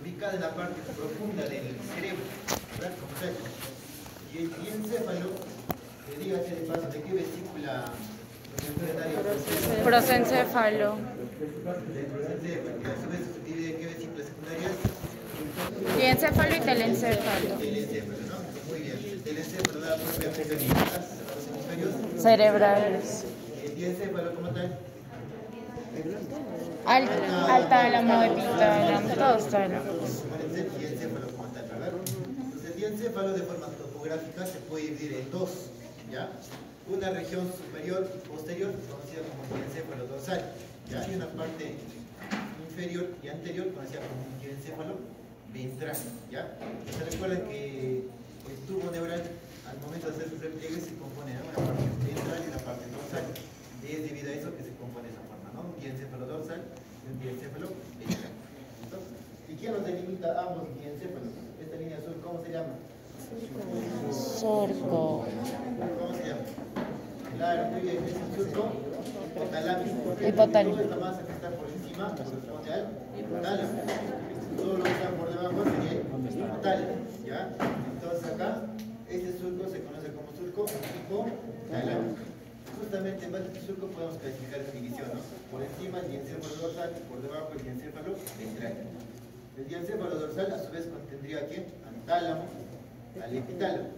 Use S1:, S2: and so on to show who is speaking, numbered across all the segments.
S1: ubicada en la parte profunda del cerebro, ¿verdad? Como tal. Y el encéfalo, dígase de paso, ¿de qué vesícula
S2: prosencéfalo.
S1: del prosencéfalo, que a su vez se divide en qué vesículas secundarias?
S2: Diencéfalo y telencéfalo.
S1: Telencéfalo, ¿no? Muy bien. El telencéfalo da propiamente los hemisferios
S2: Cerebrales.
S1: el diencéfalo como tal.
S2: Al tálamo, epitálamo, todos tálamos.
S1: El diencéfalo como tal, ¿verdad? Entonces el diencéfalo de forma topográfica se puede dividir en dos, ¿ya? Una región superior y posterior, conocida como diencéfalo dorsal, ¿ya? Y una parte inferior y anterior, conocida como diencéfalo ventral, ¿ya? Se recuerdan que el tubo neural, al momento de hacer sus repliegues, se compone de una parte ventral y una parte dorsal. Y es debido a eso que se compone de esa forma, ¿no? Un diencéfalo dorsal y un diencéfalo ventral. ¿Listo? ¿Y quién los delimita ambos diencéfalos? Esta línea azul, ¿cómo se llama?
S2: Surco.
S1: ¿Cómo se llama? Claro, muy bien, es el surco hipotalámico.
S2: Hipotálico.
S1: Toda esta masa que está por encima corresponde al hipotálamo. Todo lo que está por debajo sería el hipotálamo, ¿ya? Entonces acá, este surco se conoce como surco hipotalámico. Justamente en base a este surco podemos clasificar esta división, ¿no? Por encima el diencéfalo dorsal y por debajo el diencéfalo ventral. El diencéfalo dorsal a su vez contendría ¿a quién? Al tálamo, al epitálamo.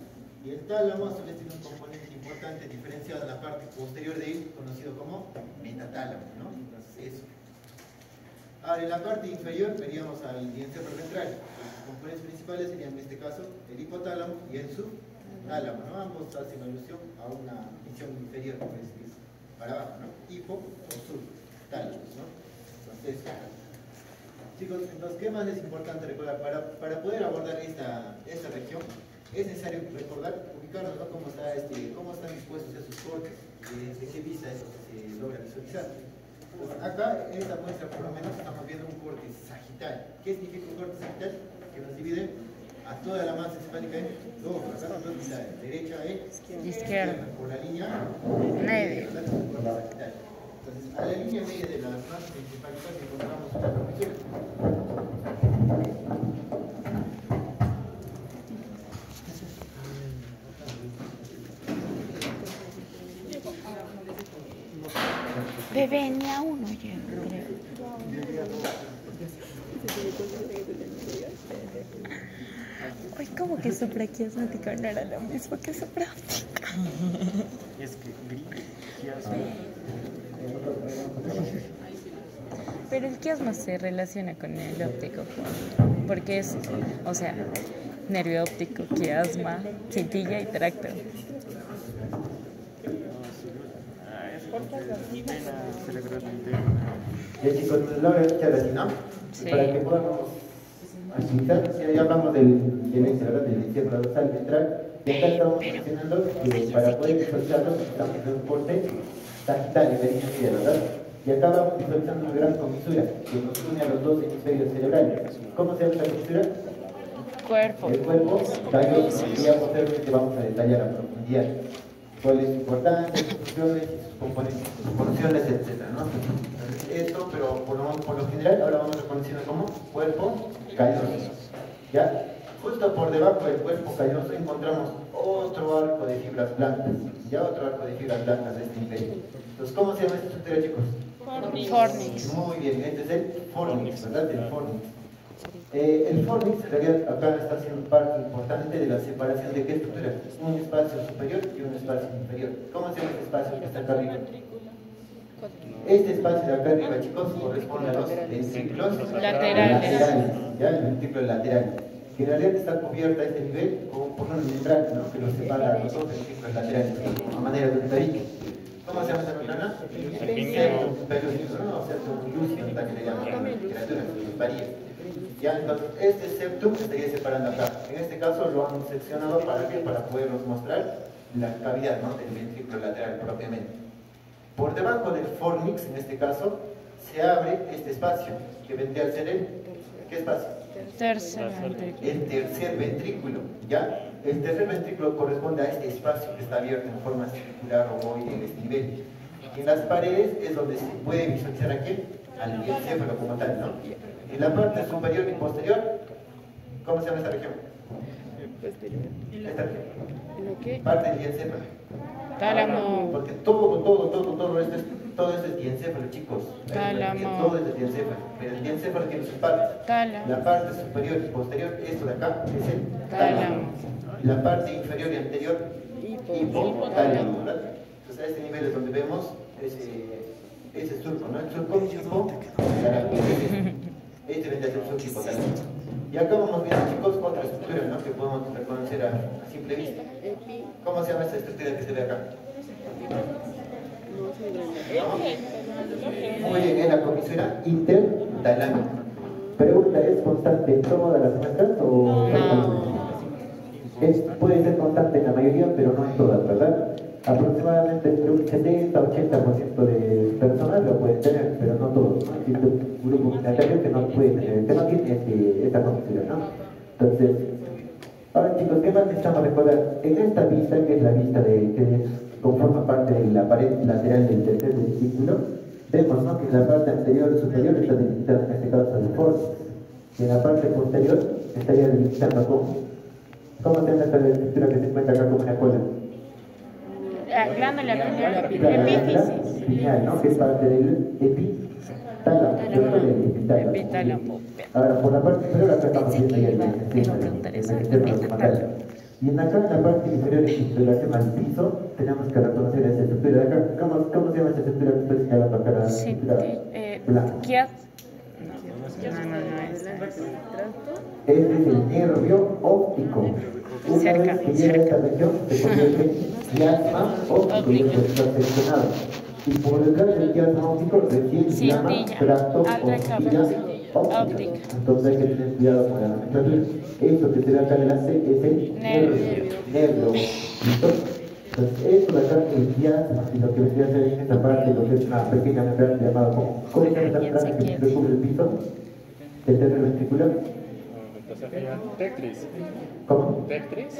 S1: Y el tálamo a su vez tiene un componente importante diferenciado en la parte posterior de él, conocido como metatálamo, ¿no? Entonces eso. Ahora en la parte inferior veríamos al diencéfalo ventral. Los componentes principales serían en este caso el hipotálamo y el subtálamo, ¿no? Ambos hacen alusión a una visión inferior, que es para abajo, ¿no? Hipo o subtálamo, ¿no? Entonces, chicos, entonces, ¿qué más es importante recordar? Para poder abordar esta región, es necesario recordar, ubicarnos, ¿no? Cómo están dispuestos esos cortes, de qué vista eso se logra visualizar. Pues acá, en esta muestra, por lo menos, estamos viendo un corte sagital. ¿Qué significa un corte sagital? Que nos divide a toda la masa encefálica en dos, ¿verdad? Entonces, la derecha es izquierda, por la línea media, ¿verdad? Un corte sagital. Entonces, a la línea media de las masas encefálicas encontramos una profesión.
S2: Bebé, ni a uno ya, creo. Ay, como que supraquiasmática no era lo mismo que supraóptica.
S3: Es que
S2: Pero el quiasma se relaciona con el óptico, porque es, o sea, nervio óptico, quiasma, cintilla y tracto.
S1: Ya chicos, pues logra escuchar así, ¿no?
S2: Sí.
S1: Para que podamos agilizar, ya hablamos del encéfalo dorsal ventral, y acá estamos mencionando que para poder visualizarlo estamos en un corte sagital en la línea media, ¿verdad? Y acá vamos visualizando una gran comisura que nos une a los dos hemisferios cerebrales. ¿Cómo se llama esta comisura?
S2: Cuerpo.
S1: El cuerpo calloso, que ya posteriormente vamos a detallar a profundidad. Cuál es su importancia, sus funciones, sus componentes, sus funciones, etc., ¿no? Esto, pero por lo general ahora vamos reconociendo como cuerpo calloso. ¿Ya? Justo por debajo del cuerpo calloso encontramos otro arco de fibras blancas. Ya otro arco de fibras blancas de este nivel. Entonces, ¿cómo se llama esta estructura, chicos?
S2: Fornix.
S1: Muy bien, este es el fornix, ¿verdad? El fornix. El fornix en realidad acá está siendo parte importante de la separación de qué estructura, un espacio superior y un espacio inferior. ¿Cómo se llama este espacio que está acá arriba? Este espacio de acá arriba, chicos, corresponde a los ventrículos
S2: Laterales.
S1: ¿ya? El ventrículo lateral, que en realidad está cubierta a este nivel por una membrana, ¿no? Que los separa a los dos ventrículos laterales, a manera de un tabique. ¿Cómo se llama esa membrana? Septum pelúcido, ¿no? Septum lúcido, que le llaman criaturas, varía. Ya, entonces, este septum estaría separando acá. En este caso lo han seccionado para qué? Para podernos mostrar la cavidad, ¿no? Del ventrículo lateral propiamente. Por debajo del fornix, en este caso, se abre este espacio, que vendría a ser ¿qué espacio?
S2: Tercer ventrículo.
S1: El tercer ventrículo, ¿ya? El tercer ventrículo corresponde a este espacio que está abierto en forma circular o ovoide en este nivel. Y en las paredes es donde se puede visualizar aquí al diencéfalo como tal, ¿no? En la parte superior y posterior, ¿cómo se llama esta región?
S3: Posterior.
S1: Esta región.
S3: ¿En lo qué?
S1: Parte del diencéfalo.
S2: Tálamo.
S1: Porque todo esto es diencéfalo, chicos.
S2: Tálamo.
S1: Todo es el diencéfalo. Pero el diencéfalo tiene sus partes.
S2: Tálamo.
S1: La parte superior y posterior, esto de acá, es el
S2: Tálamo.
S1: Y la parte inferior y anterior, hipotálamo, ¿verdad? Entonces a este nivel es donde vemos ese surco, ¿no? El surco hipotálamo. Este vendría a ser el surco hipotálamo. Y acá vamos viendo, chicos, otra estructura, ¿no? Que podemos reconocer a simple vista. ¿Cómo se llama esta estructura que se ve acá? Muy bien, es la comisura intertalámica. Pregunta, ¿es constante en todas las muestras o
S2: No.
S1: puede ser constante en la mayoría, pero no en todas, ¿verdad? Aproximadamente entre un 70-80% de personas lo pueden tener, pero no todos, ¿no? Existe un grupo minoritario que no puede tener, que no tiene esta comisura, ¿no? Entonces, ahora chicos, ¿qué más necesitamos recordar? En esta vista, que es la vista que conforma parte de la pared lateral del tercer ventículo, vemos, ¿no?, que en la parte anterior y superior está delimitada, en este caso, de forma, y en la parte posterior estaría delimitando ¿cómo se llama esta estructura que se encuentra acá como una cola?
S2: La glándula pineal.
S1: Epífisis. Pineal, ¿no? Que es parte del epitálamo, del epitálamo.
S2: Epitálamo.
S1: Ahora, por la parte inferior, acá estamos
S2: Pensé
S1: viendo
S2: que
S1: ya
S2: iba
S1: el
S2: a preguntar eso.
S1: epitálamo. Y en acá, en la parte inferior, en relación al piso, tenemos que reconocer esa estructura de acá. ¿Cómo se llama esa estructura que estoy señalando acá? La
S2: Sí,
S1: estructura blanca.
S2: ¿Kiat? No es.
S1: Este es el nervio óptico. Una
S2: Cerca,
S1: vez que llega a esta región, se convierte en quiasma óptico y esto está seleccionado. Y por detrás del quiasma óptico recién se llama
S2: Cintilla.
S1: tracto
S2: Alta
S1: óptica.
S2: óptica.
S1: Entonces hay que tener cuidado con la nomenclatura. Esto que se ve acá adelante es el nervio. ¿Listo? Entonces esto de acá es el quiasma, y lo que vendría a ser en esta parte, lo que es una pequeña membrana llamada ¿cómo se llama esta membrana que recubre el piso? El tercer ventricular.
S4: Tectris.
S1: ¿Cómo?
S4: ¿Tectris?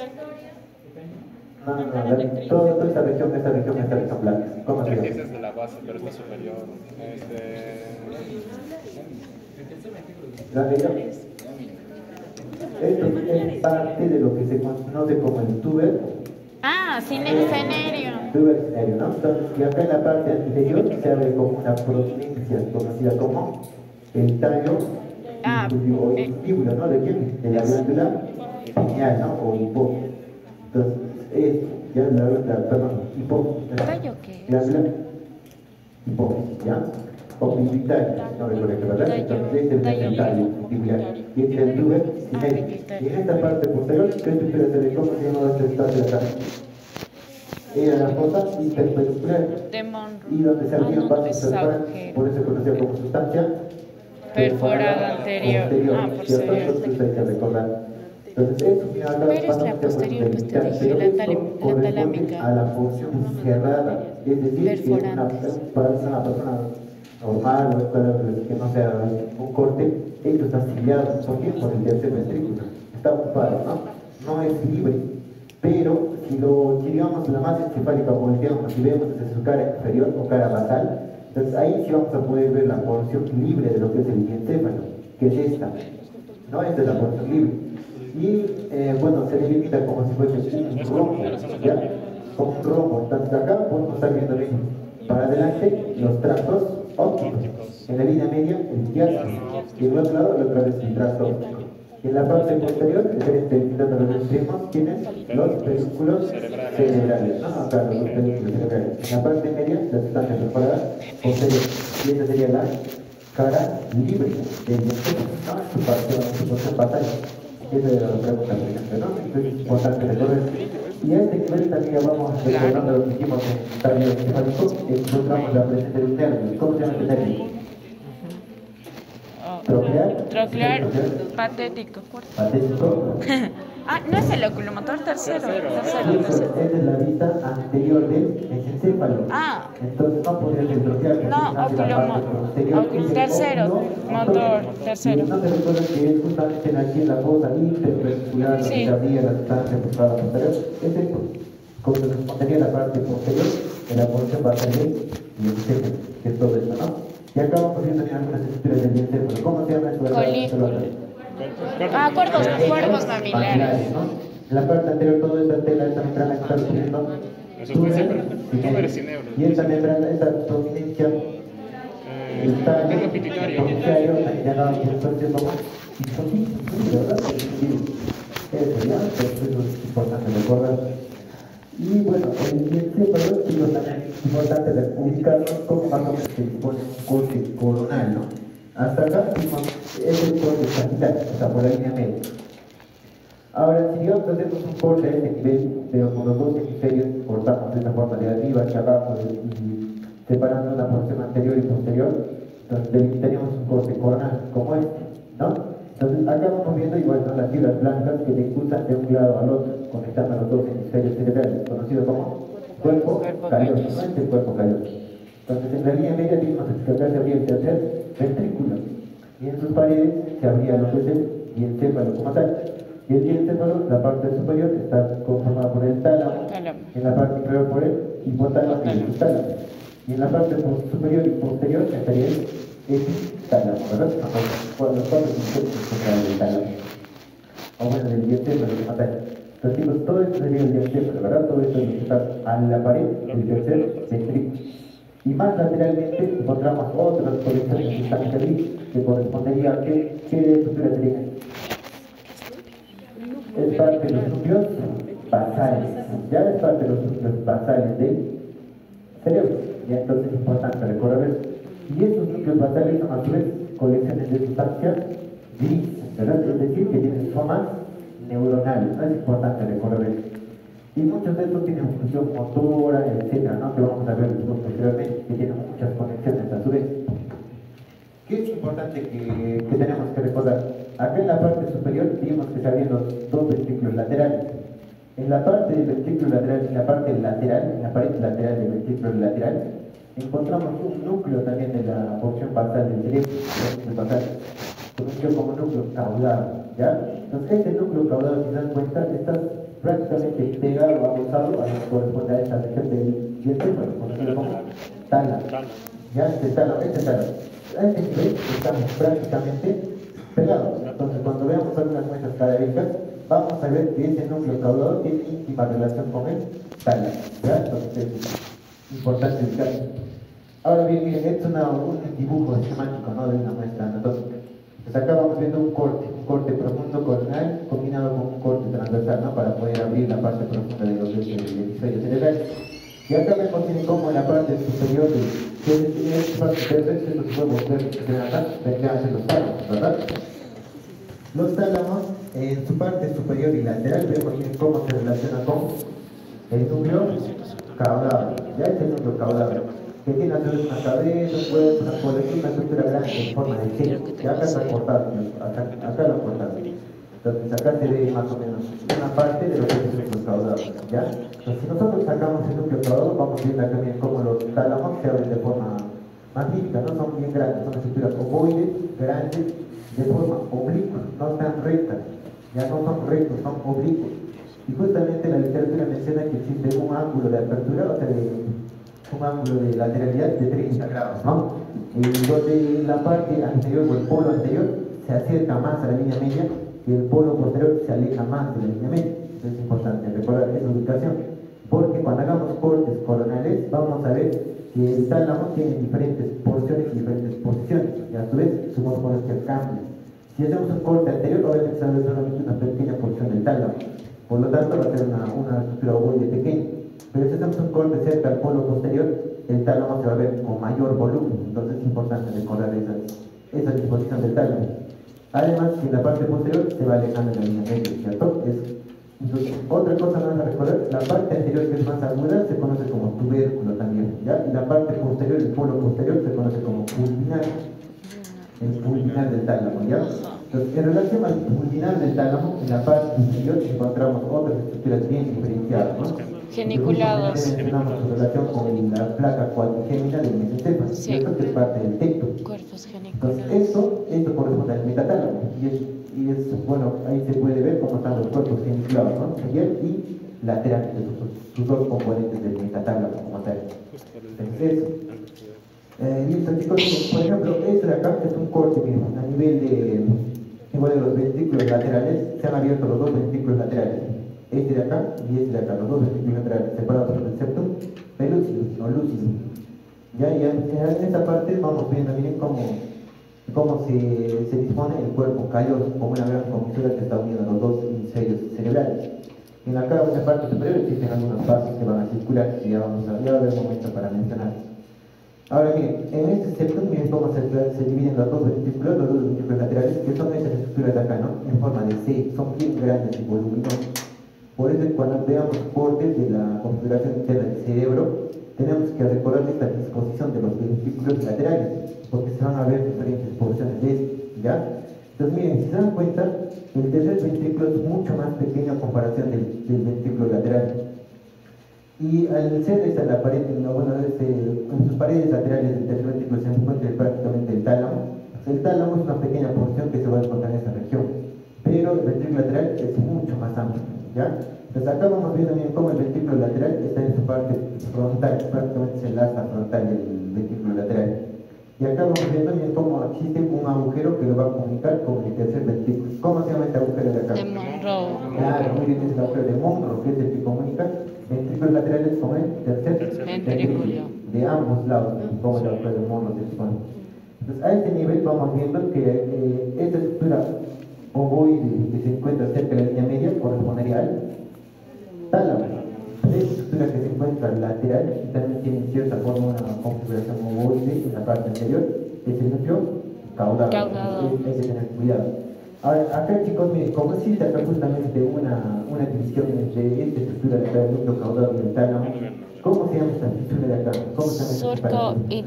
S1: No, toda esta región blanca. ¿Cómo se
S4: Tectris
S1: llama?
S4: es de la base, pero está superior.
S1: ¿La región? Esto es parte de lo que se conoce como el tuber.
S2: Ah, cinerio.
S1: Tuber cinerio, ¿no? Entonces, y acá en la parte anterior se abre como una protubencia conocida como el tallo o vestíbulo, ¿no? ¿De quién? De la glándula pineal, ¿no? O hipófisis. Entonces, ya la perdón, hipófisis.
S2: ¿Tallo qué es?
S1: Glándula hipófisis, ¿ya? O pituitaria, no recuerdo que verdad. Entonces, este es el tallo vestibular. Y este es el tuber cinerio. Y en esta parte posterior, ¿qué estructura se ve? ¿Cómo se llama este espacio de acá? Era la fosa interpedunculares.
S2: De Monroe.
S1: Y donde se abrían vasos
S2: es
S1: cervicales,
S2: agujero.
S1: por eso se conocía como sustancia
S2: Perforada anterior.
S1: ¿cierto?
S2: Posterior.
S1: Entonces hay que recordar. Entonces, esto mira, acá
S2: Pero es
S1: vamos
S2: la
S1: a
S2: posterior, pues te
S1: delimitar,
S2: dije,
S1: pero
S2: la
S1: esto corresponde
S2: talámica.
S1: a la porción cerrada, es decir, que una persona normal o que no sea un corte, esto está ciliado. ¿Por qué? Por el tercer ventrículo. Está ocupado, ¿no? No es libre. Pero si lo llevamos la masa encefálica o volteamos y vemos desde su cara inferior o cara basal, entonces ahí sí vamos a poder ver la porción libre de lo que es el diencéfalo, que es esta. ¿No? Esta es la porción libre. Y bueno, se delimita como si fuese un rombo, ¿ya? Como un rombo. Entonces acá podemos estar viendo bien. Para adelante, los tractos ópticos. En la línea media, el quiasma. Y en el otro lado, otra vez el tracto óptico. Y en la parte posterior, delimitando los extremos, tienes los pedúnculos cerebrales, ¿no? Acá los pedúnculos cerebrales. En la parte media, la sustancia perforada posterior. Y esa sería la cara libre del diencéfalo, ¿no? Su porción basal. Esa es la pregunta, por ejemplo, ¿no? Entonces es importante recordar. Y a este nivel también ya vamos recordando lo que hicimos en tallo encefálico, encontramos la presencia de un nervio. ¿Cómo se llama este nervio?
S2: Troclear patético.
S1: Patético.
S2: Ah, no es el oculomotor, tercero.
S1: Esa es la vista anterior del encéfalo.
S2: Ah.
S1: Entonces no podría ser troclear.
S2: Tercero, motor, tercero.
S1: Y no se recuerda que es justamente aquí en la fosa interventricular, donde se abría la sustancia posterior posterior. Es esto. Como se respondería la parte posterior de la porción basal del
S4: y etcétera, que es todo esto, ¿no? Y acá vamos viendo también algunas estructuras del diencéfalo. ¿Cómo se llama esto?
S2: Colículo. Ah, cuerpos mamilares.
S4: ¿No? En la parte anterior, toda esta tela, esta membrana que está subiendo, y esta membrana, esta prominencia, está en el pituitario, ya no tiene cuestión como ¿verdad? Eso ya, eso es importante recordar. Y bueno, el diencéfalo es también importante ubicarnos como más o menos se dispone un corte coronal, ¿no? Hasta acá es el corte capital, o sea, por la línea media. Ahora, si nosotros hacemos un corte a este nivel, pero con los dos hemisferios cortamos de esta forma de arriba hacia abajo y separando una porción anterior y posterior, entonces delimitaríamos un corte coronal como este, ¿no? Entonces acá vamos viendo igual, ¿no? Las fibras blancas que te impulsan de un lado al otro, conectando los dos hemisferios cerebrales, conocido como cuerpo calloso, ¿no? Este es el cuerpo calloso. Entonces en la línea media tenemos que acá se abría el tercer ventrículo, y en sus paredes se abría lo que es el diencéfalo como tal. Y el diencéfalo, la parte superior, está conformada por el tálamo, en la parte inferior por el hipotálamo y el subtálamo. Y en la parte superior y posterior estaría el epitálamo, ¿verdad? Los cuatro conceptos del tálamo. O bueno, del diencéfalo como tal. Entonces, chicos, todo esto sería el diencéfalo, ¿verdad? Todo esto es lo que está a la pared del tercer ventrículo. Y más lateralmente encontramos otras colecciones de sustancia gris, que correspondería a qué estructura sería. Es parte de los núcleos basales, ya es parte de los núcleos basales del cerebro, ya entonces es importante recordar eso. Y esos núcleos basales son a su vez colecciones de sustancia gris, ¿verdad? Es decir, que tienen formas neuronales, ¿no? Es importante recordar eso. Y muchos de estos tienen función motora, etcétera, ¿no? Que vamos a ver después posteriormente, que tienen muchas conexiones a su vez. ¿Qué es importante que tenemos que recordar? Acá en la parte superior vimos que se abrían los dos ventrículos laterales. En la parte del ventrículo lateral, en la parte lateral, en la pared lateral del ventrículo lateral, encontramos un núcleo también de la porción basal del cerebro, conocido como núcleo caudado, ¿ya? Entonces este núcleo caudado, si se dan cuenta, está prácticamente pegado, abusado a lo que corresponde a esta región del diencéfalo, conocido como tálamo. ¿Ya? Este tálamo. A este nivel estamos prácticamente pegados. Entonces, cuando veamos algunas muestras cadavéricas, vamos a ver que ese núcleo caudado tiene íntima relación con el tálamo. ¿Ya? Entonces, es importante ubicarlo. Ahora bien, miren, este es un dibujo esquemático, ¿no? De una muestra anatómica. Pues acá vamos viendo un corte profundo coronal combinado con un corte transversal, ¿no? Para poder abrir la parte profunda de los hemisferios cerebrales. Y acá vemos como en la parte superior de esta parte verde, estos podemos ver que acá vendrían a ser los tálamos, ¿verdad? Los tálamos, en su parte superior y lateral, vemos cómo se relaciona con el núcleo caudado. Ya este núcleo caudado, que tiene a su vez una cabeza, un cuerpo, una cola, una estructura grande en forma de T. Y acá está cortado, acá lo cortado. Entonces acá se ve más o menos una parte de lo que es el núcleo caudado, ¿ya? Entonces si nosotros sacamos el núcleo caudado, vamos viendo acá bien cómo los tálamos se abren de forma magnífica, ¿no? Son bien grandes, son estructuras ovoides, grandes, de forma oblicua, no están rectas, ya no son rectos, son oblicuos. Y justamente la literatura menciona que existe un ángulo de apertura, o sea, un ángulo de lateralidad de 30 grados, ¿no? Donde la parte anterior o el polo anterior se acerca más a la línea media y el polo posterior se aleja más de la línea media. Entonces es importante recordar esa ubicación, porque cuando hagamos cortes coronales vamos a ver que el tálamo tiene diferentes porciones y diferentes posiciones, y a su vez su morfología cambia. Si hacemos un corte anterior, obviamente se va a ver solamente una pequeña porción del tálamo, por lo tanto va a ser una estructura ovoide pequeña. Pero si hacemos un corte cerca al polo posterior, el tálamo se va a ver con mayor volumen, entonces es importante recordar esa disposición del tálamo. Además, que en la parte posterior se va alejando de la línea media, ¿cierto? Entonces, otra cosa más a recordar, la parte anterior que es más aguda se conoce como tubérculo también, ¿ya? Y la parte posterior, el polo posterior, se conoce como pulvinar, el pulvinar del tálamo, ¿ya? Entonces, en relación al pulvinar del tálamo, en la parte inferior encontramos otras estructuras bien diferenciadas, ¿no?
S2: Geniculados.
S4: Mencionamos su relación con la placa cuadrigémina del mesencéfalo,
S2: Sí.
S4: ¿cierto? Que es parte del tecto.
S2: Cuerpos
S4: Entonces,
S2: geniculados.
S4: esto corresponde al metatálamo, y es bueno, ahí se puede ver cómo están los cuerpos geniculados, ¿no? Medial y lateral, sus dos componentes del metatálamo como tal. Entonces, Listo, chicos, por ejemplo, este de acá es un corte, miren, a nivel de, igual de los ventrículos laterales, se han abierto los dos ventrículos laterales. Este de acá y este de acá, los dos ventrículos laterales, separados por el septum pelúcido o lúcido. Ya en esta parte vamos viendo, miren cómo se dispone el cuerpo calloso, como una gran comisura que está uniendo los dos hemisferios cerebrales. En la parte superior existen algunos vasos que van a circular, que ya va a haber un momento para mencionar. Ahora miren, en este septum, miren cómo se dividen los dos ventrículos laterales, que son estas estructuras de acá, ¿no? En forma de C, son bien grandes y voluminosas. Por eso cuando veamos cortes de la configuración interna del cerebro, tenemos que recordar esta disposición de los ventrículos laterales, porque se van a ver diferentes porciones de este, ¿ya? Entonces miren, si se dan cuenta, el tercer ventrículo es mucho más pequeño a comparación del ventrículo lateral. Y al ser esta la pared, en sus paredes laterales del tercer ventrículo se encuentra prácticamente el tálamo. El tálamo es una pequeña porción que se va a encontrar en esta región, pero el ventrículo lateral es mucho más amplio, ¿ya? Entonces acá vamos viendo bien cómo el ventrículo lateral está en su parte frontal, prácticamente es el asta frontal del ventrículo lateral. Y acá vamos viendo bien cómo existe un agujero que lo va a comunicar con el tercer ventrículo. ¿Cómo se llama este agujero de acá?
S2: De Monroe.
S4: Claro, muy bien, es el agujero de Monroe, que es el que comunica ventrículos laterales con el tercer ventrículo. De ambos lados, como el agujero de Monroe se expone. Entonces, a este nivel vamos viendo que esta estructura ovoide que se encuentra cerca de la línea media correspondería al tálamo. Esta estructura que se encuentra lateral y también tiene en cierta forma una configuración ovoide en la parte anterior, es el núcleo caudado. Hay que tener cuidado. Ahora, acá chicos, miren, como existe acá justamente una división entre esta estructura de acá, el núcleo caudado y el tálamo, ¿cómo se llama esta fisura de acá? ¿Cómo se llama esta
S2: Surco
S4: separación?
S2: y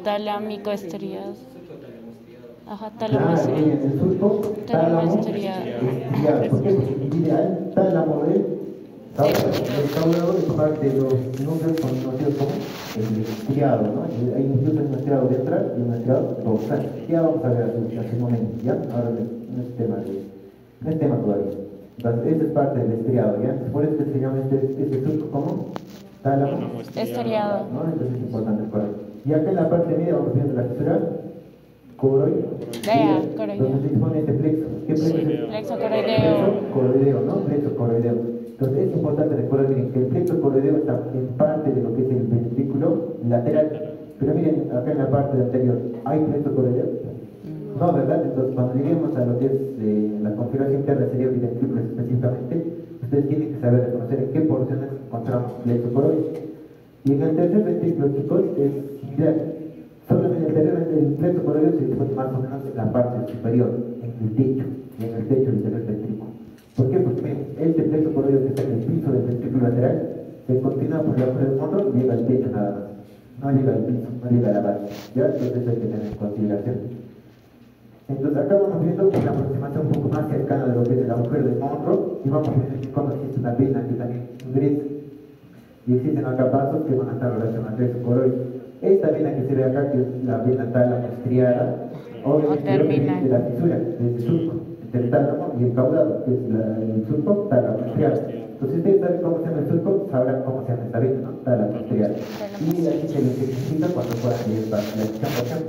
S2: talámico estriado. Ajá,
S4: Claro,
S2: tálamo
S4: miren, el surco tálamo
S2: estriado.
S4: estriado. ¿Por qué? Porque divide al tálamo del caudado. El caudado es parte de los núcleos conocidos como el estriado, ¿no? Hay incluso un estriado ventral y un estriado dorsal. Ya vamos a ver hace un momento, ¿ya? Ahora no es tema todavía. Entonces, esta es parte del estriado, ¿ya? Por eso se llama este surco como tálamo
S2: Estriado.
S4: ¿no? Entonces es importante recordar. Y acá en la parte media vamos viendo la fisura coroidea, donde se dispone este plexo. ¿Qué plexo es?
S2: Plexo
S4: Plexo
S2: coroideo.
S4: coroideo, ¿no? Plexo coroideo. Entonces es importante recordar, miren, que el plexo coroideo está en parte de lo que es el ventrículo lateral. Pero miren, acá en la parte anterior, ¿hay plexo coroideo? No, ¿verdad? Entonces cuando lleguemos a lo que es la configuración interna del cerebro y ventrículo específicamente, ustedes tienen que saber reconocer en qué porciones encontramos plexo coroideo. Y en el tercer ventrículo, chicos, es similar. Solamente el plexo coroideo se dispone más o menos en la parte superior, en el techo del tercer ventrículo. ¿Por qué? Porque miren, este plexo coroideo que está en el piso del ventrículo lateral se continúa por la parte del fondo y llega al techo nada más. No llega al piso, no llega a la base. ¿Ya? Entonces hay que tener en consideración. Entonces acá vamos viendo una aproximación un poco más cercana de lo que es el agujero de Monroe y vamos viendo que cuando existe una vena que también ingresa. Y existen acá vasos que van a estar relacionados al plexo coroideo. Esta vena que se ve acá, que es la vena tálamo estriada, obviamente viene de la fisura, del surco, entre el tálamo y el caudado, que es el surco tálamo estriado. Entonces ustedes saben cómo se llama el surco, sabrán cómo se llama esta vena, ¿no? Tálamo estriado. Y así se les explica cuando puedan leer la explicación.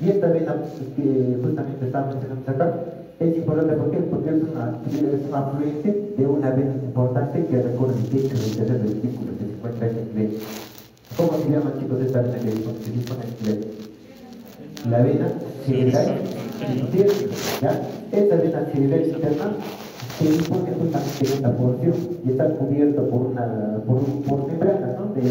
S4: Y esta vena que justamente estamos mencionando acá, es importante ¿por qué? Porque es un afluente de una vena importante que recorre el techo del tercer ventrículo que se encuentra en el nivel. ¿Cómo se llama, chicos, esta vena que se dispone en el nivel? La vena cerebral interna, ¿ya? Esta vena cerebral interna se dispone justamente en esta porción y está cubierto por membranas, ¿no? De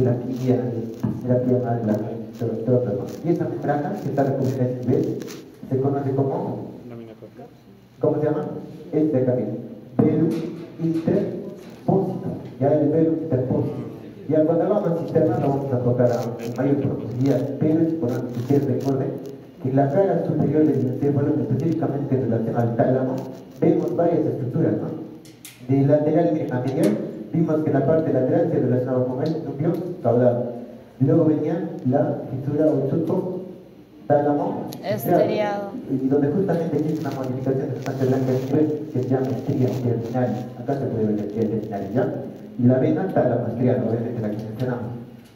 S4: la tibia, de la pierna, de otras cosas. Y esta membrana que está recubierta en el nivel se conoce como, ¿cómo se llama? Este acá, velo interpósito, ya el velo interpósito. Ya cuando hablamos de cisterna lo vamos a tocar a mayor profundidad, pero es importante que ustedes recuerden que en la cara superior del encéfalo, específicamente en relación al tálamo, vemos varias estructuras, ¿no? De lateral a medial, vimos que la parte lateral se relacionaba con el núcleo caudado. Luego venía la fisura o el surco tálamo
S2: Estriado.
S4: y donde justamente existe una modificación de sustancia blanca de nivel que se llama estría terminal. Acá se puede ver la estría terminal, ¿ya? Y la vena tálamo estriada, obviamente la que mencionamos.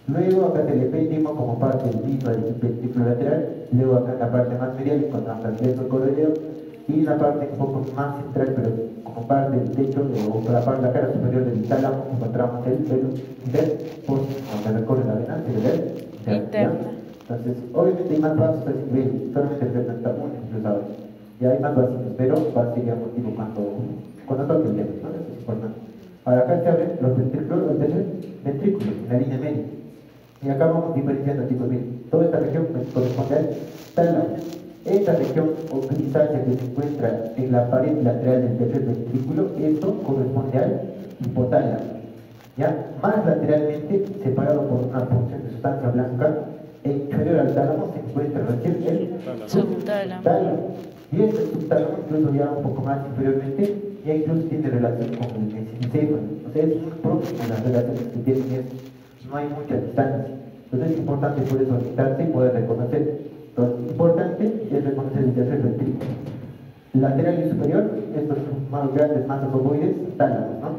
S4: Luego acá es el epéndimo como parte del mismo del ventrículo lateral. Luego acá en la parte más medial encontramos el plexo coroideo. Y la parte un poco más central, pero como parte del techo o por la parte de la cara superior del tálamo, encontramos el velo interpositivo, donde recorre la vena cerebral interna. Entonces, obviamente hay más vasos, solamente representa un incluso ahora. Y hay más vasitos, pero va a ser motivo cuando toque el tema, ¿no? Eso es importante. Ahora acá se abren los ventrículos, el tercer ventrículo, en la línea media. Y acá vamos diferenciando, chicos, miren, toda esta región corresponde al tálamo. Esta región o distancia que se encuentra en la pared lateral del tercer ventrículo, esto corresponde al hipotálamo. ¿Ya? Más lateralmente, separado por una porción de sustancia blanca, e inferior al tálamo se encuentra recién el subtálamo. Y este subtálamo, incluso ya un poco más inferiormente, ya incluso tiene relación con el mesencéfalo. O sea, es muy próximo a las relaciones que tienen, no hay mucha distancia. Entonces es importante por eso orientarse y poder reconocer. Entonces, importante es reconocer el tercer ventrículo. Lateral y superior, estos más grandes masas ovoides, tálamos, ¿no?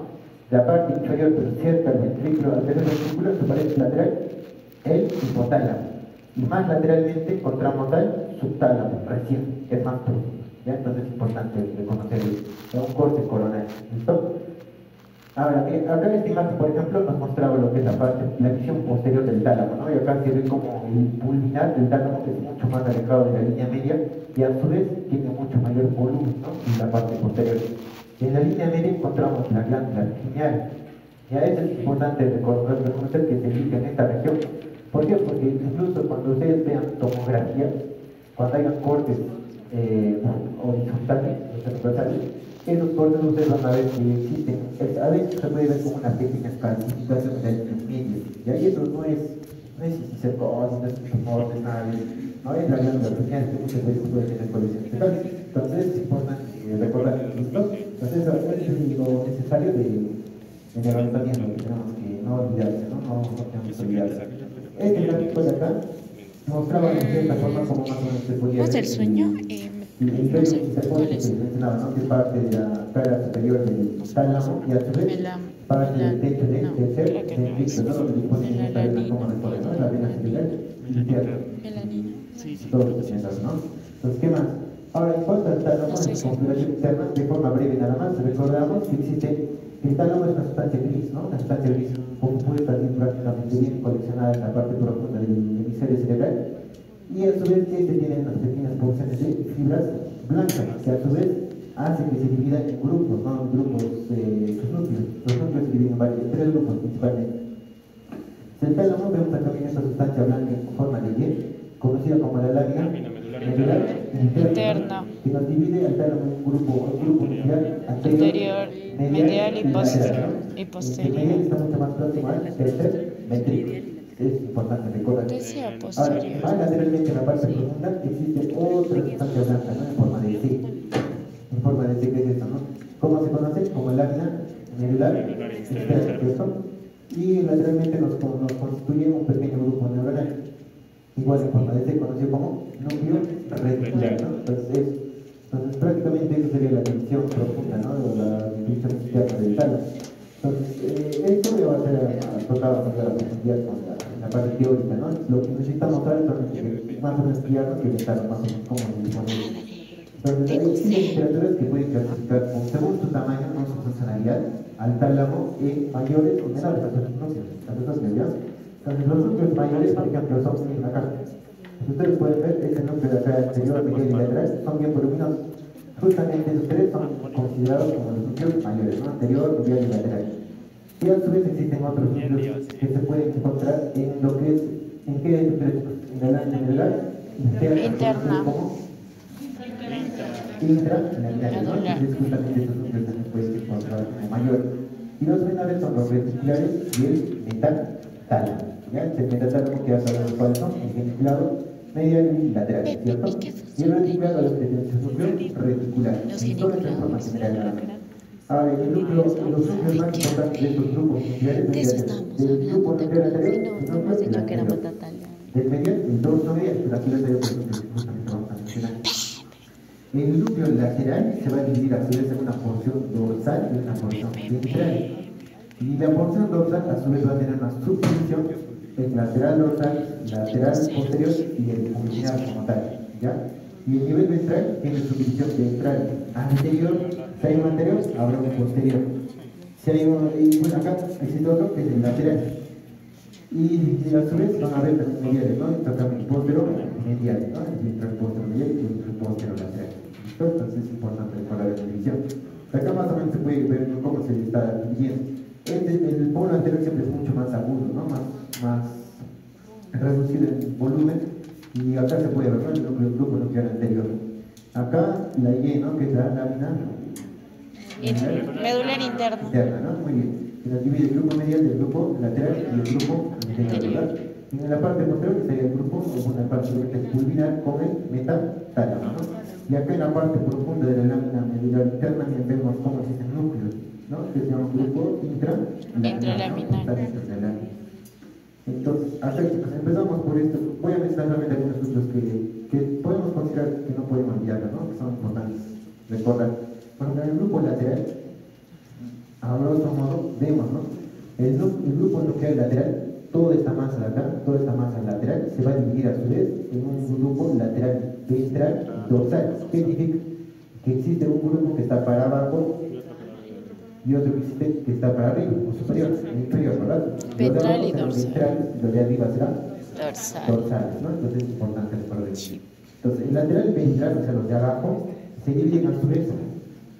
S4: La parte inferior, pero cerca al ventrículo, al tercer ventrículo, se parece lateral, el hipotálamo. Y más lateralmente encontramos al subtálamo, recién, es más profundo. ¿Ya? Entonces es importante reconocer un corte coronal. ¿Listo? Ahora, acá en esta imagen, por ejemplo, nos mostraba lo que es la visión posterior del tálamo, ¿no? Y acá se ve como el pulvinar del tálamo, que es mucho más alejado de la línea media, y a su vez tiene mucho mayor volumen, ¿no? En la parte posterior. En la línea media encontramos la glándula pineal. Ya eso es importante reconocer que se ubica en esta región. ¿Por qué? Porque incluso cuando ustedes vean tomografía, cuando hayan cortes horizontales, transversales, esos cortes ustedes van a ver que existen, a veces se puede ver como una pequeña calcificación en el medio, y ahí eso no es cisticercosis, no es tumor, no es nada de eso, no es la glándula pineal que muchas veces puede tener colecciones fecales. Entonces es importante recordar esto. Entonces eso es lo necesario de el levantamiento que tenemos que no olvidarse, no tenemos que olvidarse. Este gráfico de acá mostraba de cierta forma como más o menos se podía ver
S2: el sueño?
S4: el
S2: No sé cuál es.
S4: que mencionaba, ¿no? Que es parte de la cara superior del tálamo y a su vez parte del techo del tercer ventrículo, ¿no? Donde disponen esta vena como recuerden, ¿no? La vena cerebral interna. Todos los presentados, ¿no? Entonces, ¿qué más? Ahora, en cuanto al tálamo, en su configuración interna, de forma breve nada más, recordamos que existe, el tálamo es una sustancia gris, ¿no? Una sustancia gris compuesta prácticamente bien coleccionada en la parte profunda del hemisferio cerebral, y a su vez este tiene unas pequeñas porciones de fibras blancas, que a su vez hacen que se dividan en grupos, ¿no? En grupos, sus núcleos. Los núcleos se dividen en tres grupos principalmente. El tálamo, vemos acá también esta sustancia blanca en forma de Y, conocida como la lámina medular interna, que nos divide al tálamo en un grupo inicial, anterior, medial y posterior. El medial está mucho más próximo al tercer ventrículo. Es importante recordar. Ahora, más lateralmente en la parte profunda existe otra sustancia blanca, ¿no? En forma de C. En forma de C, ¿qué es esto, no? ¿Cómo se conoce? Como lámina medular externa, ¿cierto? Y lateralmente nos constituye un pequeño grupo neuronal. Igual en forma de C, conocido como núcleo reticular, ¿no? Entonces prácticamente esa sería la división profunda, ¿no? O la división interna del tálamo. Entonces, esto me va a ser tocado con la profundidad con la parte teórica, ¿no? Lo que necesitamos saber es más o menos estudiarlo que estar más o menos cómo se dispone. Entonces, hay distintas literaturas que pueden clasificar según su tamaño, no su funcionalidad, al tálamo en mayores o menores, las otras medidas. Entonces, los núcleos mayores, por ejemplo, son en acá. Ustedes pueden ver, este núcleo de acá exterior, medial y lateral, son bien voluminosos. Justamente esos tres son considerados como los núcleos mayores, ¿no? Anterior, medial y lateral. Y a su vez existen otros núcleos que se pueden encontrar en lo que es, ¿en qué núcleos? En la lámina medular interna. Como intramedular, ¿no? Entonces justamente estos núcleos también pueden encontrar como mayor. Y los menores son los reticulares y el metatálamo. ¿Ya? El metatálamo que ya sabemos cuáles son, el geniculado, medial y lateral, ¿cierto? Y el reticulado es el núcleo reticular. Toda esta información general nada más. Ahora, los núcleos más importantes de estos grupos nucleares del grupo nuclear anterior, del medial, el dorso medial, pero aquí les traigo justamente vamos a mencionar. El núcleo lateral se va a dividir a su vez en una porción dorsal y una porción ventral. Y la porción dorsal a su vez va a tener una subdivisión es lateral dorsal, lateral posterior y el pulmonar como tal, ¿ya? Y el nivel ventral tiene su división ventral anterior, si hay un anterior, habrá un posterior. Si hay uno, y bueno, acá existe otro que es el lateral. Y a su vez van a ver también mediales, ¿no? También posterior medial, ¿no? Entre el posterior medial y entre el posterior lateral. ¿Listo? Entonces es importante recordar esta división. Acá más o menos se puede ver cómo se está dividiendo. El polo anterior siempre es mucho más agudo, ¿no? Más reducido en volumen. Y acá se puede ver, ¿no? El grupo nuclear anterior. Acá la Y, ¿no? Que es la lámina
S2: medular interna.
S4: interna, ¿no? Muy bien. Se nos divide el grupo medial del grupo lateral y el grupo anterior, ¿verdad? Y en la parte posterior sería el grupo, o una parte pulvinar con el metatálamo, ¿no? Y acá en la parte profunda de la lámina medular interna vemos cómo existen núcleos, ¿no? Que se llama grupo intralaminar, ¿no? Entonces, acá chicos, empezamos por esto. Voy a mencionar solamente algunos núcleos que podemos considerar que no podemos olvidarlos, ¿no? Que son importantes recordar. Bueno, en el grupo lateral, a grosso modo, vemos, ¿no? El grupo nuclear lateral, toda esta masa de acá, toda esta masa lateral, se va a dividir a su vez en un grupo lateral ventral dorsal. ¿Qué significa? Que existe un grupo que está para abajo y otro que está para arriba, o superior, inferior, ¿verdad?
S2: Ventral y dorsal.
S4: Ventrales, los de arriba serán
S2: Dorsal.
S4: dorsales, ¿no? Entonces es importante recordar eso. Entonces, el lateral ventral, o sea, los de abajo, se dividen a su vez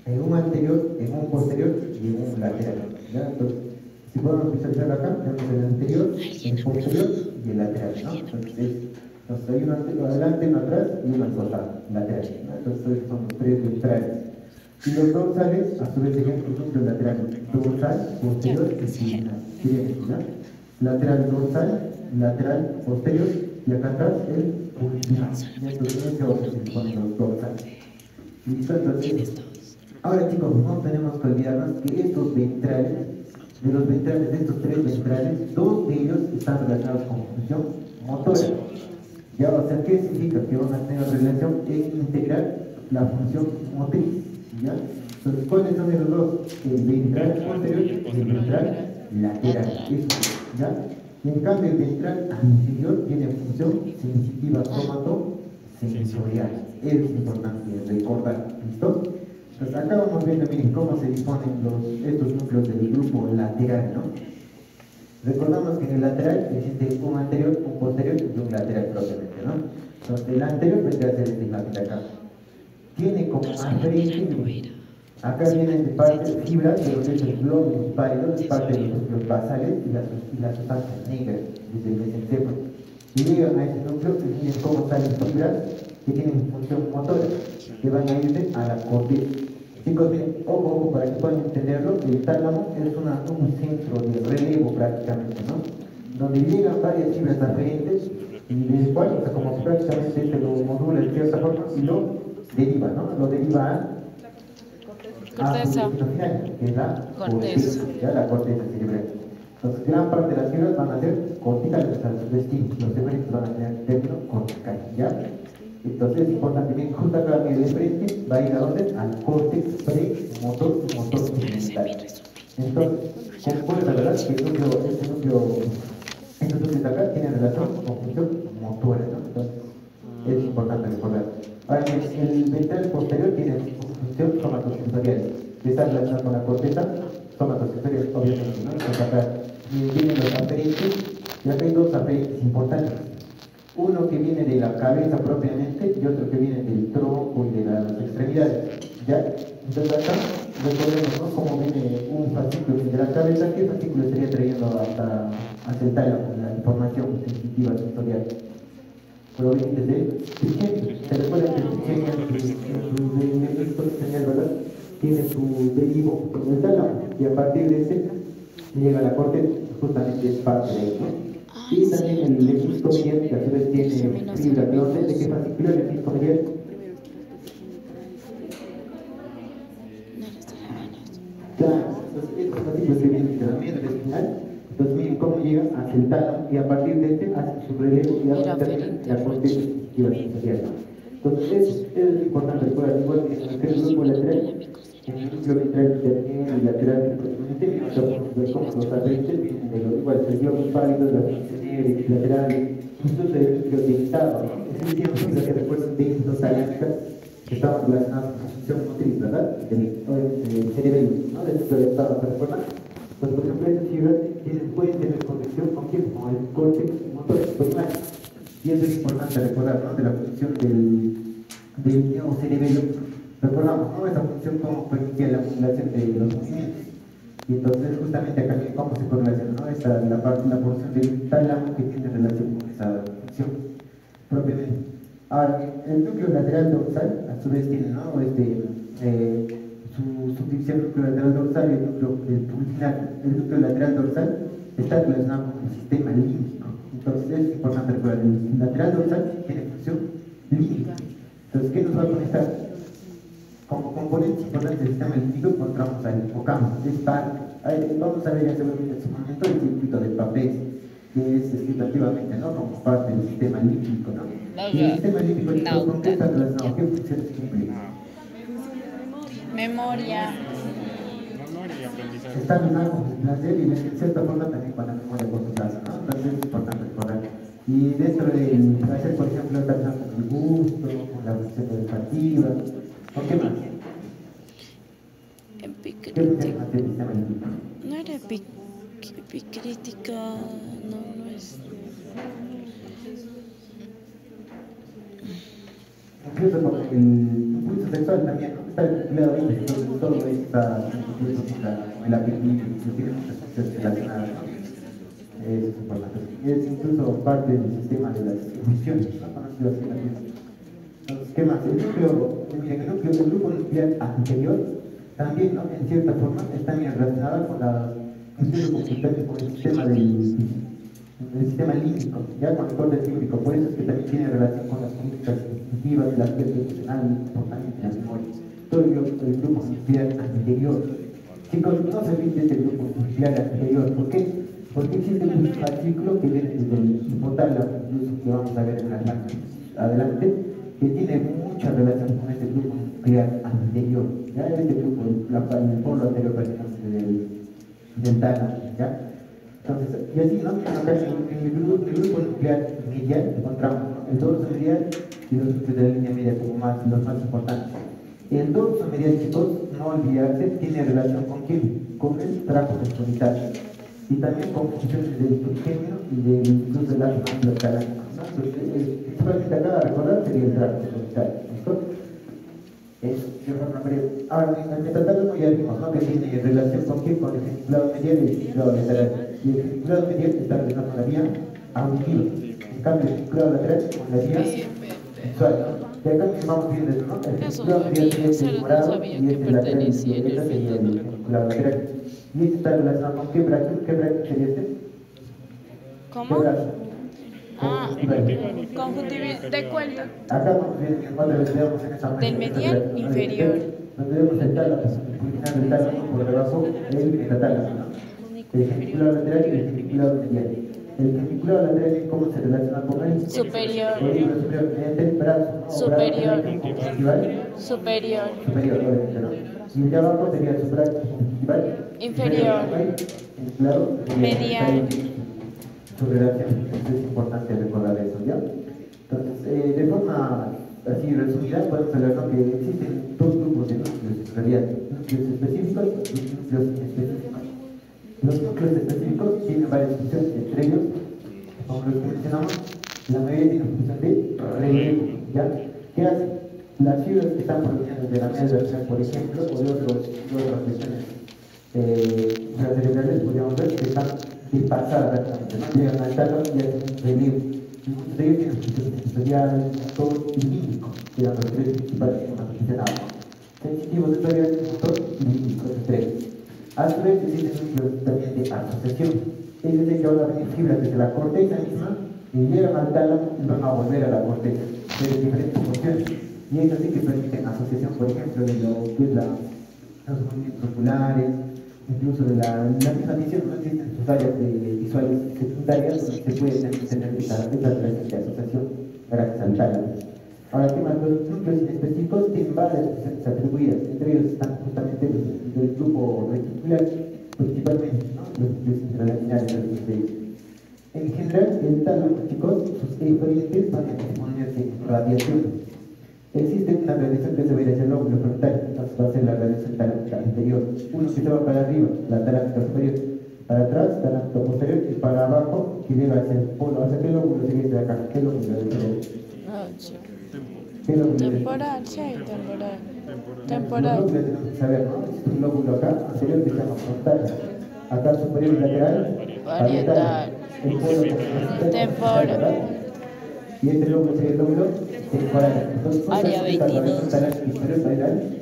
S4: en un anterior, en un posterior y en un lateral, ¿ya? Entonces, si podemos visualizar acá, tenemos el anterior, el posterior y el lateral, ¿no? Entonces hay uno adelante, uno atrás y uno al costado, lateral, ¿no? Entonces son los tres ventrales. Y los dorsales, a su vez, ejemplo, núcleo lateral dorsal, posterior y pulmonar. Lateral dorsal, lateral posterior y acá atrás el pulmonar. Entonces en ese orden se ponen los dorsales. ¿Listo? Entonces, ahora chicos, no tenemos que olvidarnos que estos ventrales, de estos tres ventrales, dos de ellos están relacionados con función motora. Ya, o sea, ¿qué significa? Que van a tener relación en integrar la función motriz, ¿ya? Entonces, ¿cuáles son esos dos? El ventral posterior y el ventral lateral, eso, ¿ya? Y en cambio, el ventral anterior tiene función sensitiva somatosensorial. Es importante recordar, ¿listo? Entonces, acá vamos viendo, miren, cómo se disponen estos núcleos del grupo lateral, ¿no? Recordamos que en el lateral existe un anterior, un posterior y un lateral propiamente, ¿no? Entonces, el anterior vendría a ser esta imagen de acá. Tiene como aferente, acá vienen de parte fibras de los hechos glóbulos pálidos, parte de los núcleos basales y las sustancias negras desde el mesencéfalo. Y llegan a ese núcleo que tienen cómo salen fibras que tienen función motora, que van a irse a la corteza. Chicos, miren, ojo, para que puedan entenderlo, el tálamo es un centro de relevo prácticamente, ¿no? Donde llegan varias fibras aferentes y después, o sea, como si prácticamente se lo modula de cierta forma y lo deriva, ¿no? Lo deriva a su destino final, que es la corteza, ¿ya? La corteza cerebral. Entonces, gran parte de las fibras van a ser corticales, o sea, sus destinos, los efectos van a tener término cortical, ¿ya? Entonces es importante que justo acá en el frente va a ir a dónde? Al córtex premotor y motor segmental. Entonces, concuerda, ¿verdad? Que estos núcleos de acá tienen relación con función motora, ¿no? Entonces, es importante recordar. Ahora, el ventral posterior tiene función somatosensorial, que está relacionada con la corteza somatosensorial, obviamente, ¿no? Entonces acá tienen los aferentes, y acá hay dos aferentes importantes. Uno que viene de la cabeza propiamente y otro que viene del tronco y de las extremidades, ¿ya? Entonces acá recordemos, ¿no? Cómo viene un fascículo de la cabeza, ¿qué fascículo estaría trayendo hacia el tálamo, la información sensitiva sensorial? Proveniente del trigémino. ¿Se recuerdan que el trigémino en su señal, ¿verdad? Tiene su derivo en el tálamo y a partir de ese llega a la corteza, justamente es parte de eso. Y también el legisco medial, que a su vez tiene fibra de orden, ¿de qué fascículo el legisco medial? Claro, entonces estos fascículos que vienen también del espinal, entonces miren cómo llega hacia el tálamo y a partir de este hace su relevo y hace también la corteza sensitiva sensorial. Entonces es importante recordar, igual que en el grupo lateral, en el núcleo ventral intermedio y lateral propiamente, nosotros ver cómo los aferentes vienen de los iguales, el glóbulo pálido, las bilateral, incluso el núcleo dentado, ¿no? Es decir, lo que refuerzan vínculos talámicas que estaban relacionados con la función motriz, ¿verdad? Del cerebelo, ¿no? Del núcleo dentado, ¿se recuerdan? Pues, por ejemplo, estas fibras pueden tener conexión con quién, con el córtex motor primario. Y eso es importante recordar, ¿no? De la función del neocerebelo. Recordamos, ¿no? Esa función como permitía la modulación de los movimientos. Y entonces, justamente acá, ¿cómo se correlaciona, ¿no? Esta la porción del tálamo que tiene relación con esa función propiamente. Ahora, el núcleo lateral dorsal, a su vez, tiene, ¿no? Su subdivisión núcleo lateral dorsal y el núcleo pulmonar. El núcleo lateral dorsal está relacionado con el sistema límbico. Entonces, es importante recordar, el lateral dorsal tiene función límbica. Entonces, ¿qué nos va a conectar? Como componentes importantes del sistema límbico encontramos al hipocampo. Vamos a ver ya seguramente en su momento el circuito de papel, que es escrito activamente, ¿no? Como parte del sistema límbico, ¿no? Y el sistema límbico ¿con qué está relacionado? ¿Qué funciones cumple?
S2: Memoria.
S4: Está relacionado con el placer y en cierta forma también con la memoria a corto plazo, ¿no? Entonces es importante recordar. Y dentro del placer, por ejemplo, está relacionado con el gusto, con la función olfativa. ¿Con qué más? ¿Qué función más tiene el sistema límbico?
S2: No era epicrítica, no es.
S4: Incluso con el impulso sexual también, ¿no? Está vinculado ahí, entonces todo está incluso con el apetito, tiene muchas funciones relacionadas, ¿no? Eso es importante. Es incluso parte del sistema de las emisiones, ¿no? Conocido así también. Entonces, ¿qué más? El grupo nuclear anterior también, ¿no? En cierta forma está bien relacionado con la función comunitaria, con el sistema del sistema límbico, ya con el córtex límbico. Por eso es que también tiene relación con las conductas instintivas, el aspecto emocional, el comportamiento y las memorias. Todo el grupo nuclear anterior. Chicos, no se olviden del grupo nuclear anterior. ¿Por qué? Porque existe un fascículo que viene desde el hipotálamo, incluso que vamos a ver en la clase adelante, que tiene mucha relación con este grupo nuclear anterior. ¿Ya? Este grupo, el polo anterior del tálamo, ¿ya? Entonces, y así, ¿no? Acá en el grupo nuclear medial encontramos, ¿no? El dorso medial y los núcleos de la línea media como los más importantes. El dorso medial, chicos, no olvidarse, tiene relación con quién? Con el tracto extremitario y también con funciones del trigémino y incluso del arco talámico, ¿no? Entonces, principalmente acá a recordar sería el tracto extremitario, ¿listo? Eso, de forma breve. Ahora, en el metatálamo ya vimos, ¿no? Que tiene relación con quién? Con el geniculado medial y el geniculado lateral. Y el geniculado medial está relacionado con la vía auditiva. En cambio, el geniculado lateral con la vía sexual, ¿no? Y acá vamos viendo eso, ¿no? El geniculado medial tiene el morado y este lateral sería el geniculado lateral. Y este está relacionado con qué brazo sería este?
S2: ¿Cómo?
S4: ¿Qué brazo?
S2: Conjuntivitis. ¿De cuál?
S4: Acá vamos viendo que cuando veamos en esa
S2: Del medial inferior.
S4: Donde vemos el tálamo, el tálamo por debajo del metatálamo, ¿no? El geniculado lateral y el geniculado medial. El geniculado lateral, ¿cómo se relaciona con él?
S2: Superior.
S4: Mediante el brazo, ¿no?
S2: Superior.
S4: Superior.
S2: Superior.
S4: Superior, obviamente, ¿no? Y el de abajo sería el brazo
S2: Inferior.
S4: Geniculado
S2: Medial.
S4: Su relación, entonces es importante recordar eso, ¿ya? Entonces, de forma así resumida, podemos hablar, ¿no? Que existen dos grupos de núcleos, en realidad, núcleos específicos y núcleos específicos. Los núcleos específicos tienen varias funciones, entre ellos, como los que mencionamos, la mayoría tiene función de relevo, ¿ya? ¿Qué hace? Las fibras que están provenientes de la médula, por ejemplo, o de otras lesiones intracerebrales, podríamos ver que están de pasada prácticamente, ¿no? Llegan al tálamo y hacen un relevo. Y muchos de ellos tienen funciones sensoriales, motor y límbico, que eran los tres principales que hemos mencionado. Sensitivo, sensorial, motor y límbico, esos tres. A su vez existen núcleos también de asociación. Es decir, que van a venir fibras desde la corteza misma y llegan al tálamo y van a volver a la corteza de diferentes funciones. Y es así que permiten asociación, por ejemplo, de lo que es los movimientos oculares, incluso de la misma visión. No existen sus áreas visuales secundarias donde se puede tener esta relación de asociación gracias al tálamo. Ahora, ¿qué más? Los núcleos específicos tienen varias funciones atribuidas, entre ellos están justamente los del grupo reticular, principalmente, ¿no? Los núcleos intralaminares, algunos de ellos. En general, el tálamo, chicos, sus efluentes van a exponerse en radiación. Existe una radiación que se va a ir hacia el lóbulo frontal, entonces va a ser la radiación talámica anterior. Uno que se va para arriba, la talámica superior, para atrás, talámica posterior, y para abajo, que llega hacia el polo, hacia qué lóbulo se viene de acá, qué lóbulo del cerebro. ¿Qué lóbulo del cerebro?
S3: Temporal, sí, temporal.
S4: Los
S3: Temporal.
S4: lóbulos tenemos que saber, ¿no? Existe un lóbulo acá, anterior que se llama frontal, acá superior y lateral,
S3: Parietal.
S4: el polo
S3: Temporal.
S4: y este lóbulo sería el lóbulo temporal. Entonces,
S2: Área 22.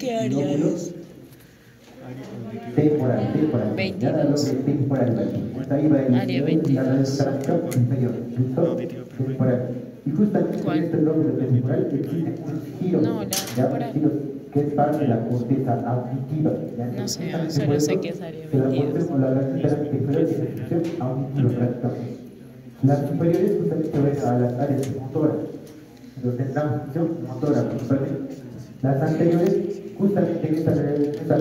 S4: ¿Qué área es? Temporal.
S2: 22.
S4: Ya lo que temporal. Ahí va el
S2: Área 22.
S4: la radiación talámica inferior. ¿Listo? Temporal. Y justamente
S2: ¿Cuál?
S4: en este lóbulo temporal existen unos giros.
S2: No, la
S4: ¿ya?
S2: temporal.
S4: Giros que es parte de la corteza auditiva. ¿ya?
S2: No sé,
S4: Justamente
S2: solo
S4: por
S2: sé
S4: eso
S2: que es área
S4: que la
S2: 22.
S4: corteza o la radiación talámica inferior tiene función auditiva prácticamente. Las superiores justamente van a las áreas motoras, donde tendrán función motora principalmente. Las anteriores, justamente en esta